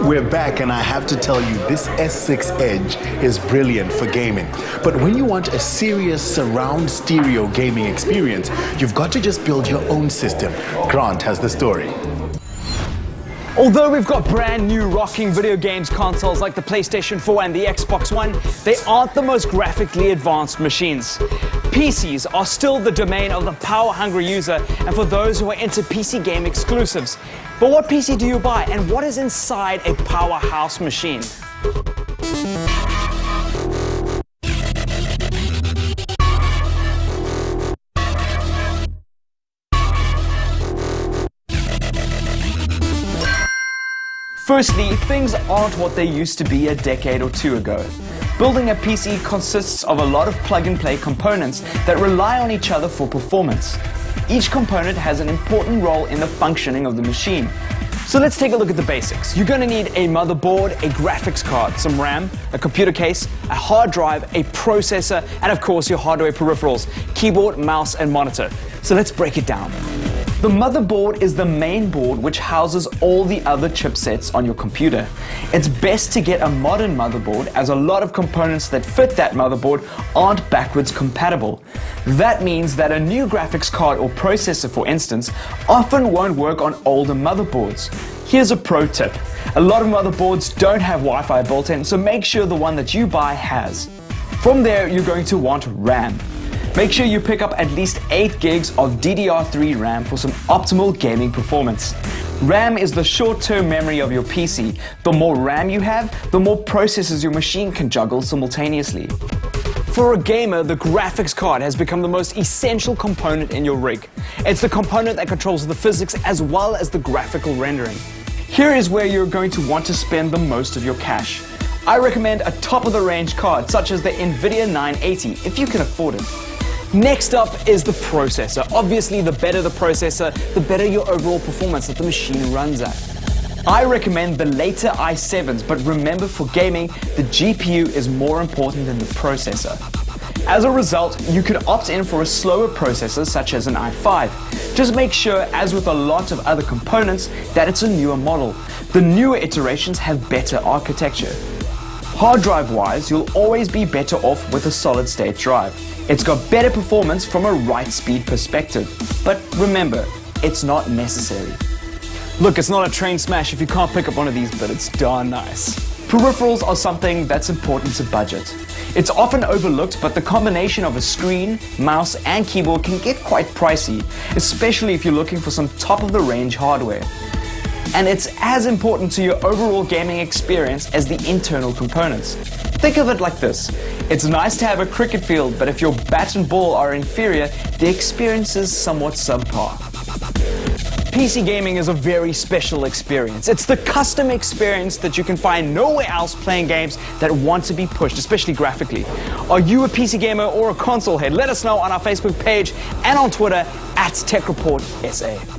We're back, and I have to tell you, this S6 Edge is brilliant for gaming. But when you want a serious surround stereo gaming experience, you've got to just build your own system. Grant has the story. Although we've got brand new rocking video games consoles like the PlayStation 4 and the Xbox One, they aren't the most graphically advanced machines. PCs are still the domain of the power-hungry user and for those who are into PC game exclusives. But what PC do you buy, and what is inside a Powerhouse machine? Firstly, things aren't what they used to be a decade or two ago. Building a PC consists of a lot of plug-and-play components that rely on each other for performance. Each component has an important role in the functioning of the machine. So let's take a look at the basics. You're going to need a motherboard, a graphics card, some RAM, a computer case, a hard drive, a processor, and of course your hardware peripherals, keyboard, mouse, and monitor. So let's break it down. The motherboard is the main board which houses all the other chipsets on your computer. It's best to get a modern motherboard as a lot of components that fit that motherboard aren't backwards compatible. That means that a new graphics card or processor, for instance, often won't work on older motherboards. Here's a pro tip. A lot of motherboards don't have Wi-Fi built in, so make sure the one that you buy has. From there, you're going to want RAM. Make sure you pick up at least 8 gigs of DDR3 RAM for some optimal gaming performance. RAM is the short-term memory of your PC. The more RAM you have, the more processors your machine can juggle simultaneously. For a gamer, the graphics card has become the most essential component in your rig. It's the component that controls the physics as well as the graphical rendering. Here is where you're going to want to spend the most of your cash. I recommend a top-of-the-range card such as the NVIDIA 980 if you can afford it. Next up is the processor. Obviously, the better the processor, the better your overall performance that the machine runs at. I recommend the later i7s, but remember, for gaming, the GPU is more important than the processor. As a result, you could opt in for a slower processor such as an i5. Just make sure, as with a lot of other components, that it's a newer model. The newer iterations have better architecture. Hard drive wise, you'll always be better off with a solid state drive. It's got better performance from a write speed perspective. But remember, it's not necessary. Look, it's not a train smash if you can't pick up one of these, but it's darn nice. Peripherals are something that's important to budget. It's often overlooked, but the combination of a screen, mouse, and keyboard can get quite pricey, especially if you're looking for some top-of-the-range hardware. And it's as important to your overall gaming experience as the internal components. Think of it like this. It's nice to have a cricket field, but if your bat and ball are inferior, the experience is somewhat subpar. PC gaming is a very special experience. It's the custom experience that you can find nowhere else playing games that want to be pushed, especially graphically. Are you a PC gamer or a console head? Let us know on our Facebook page and on Twitter @TechReportSA.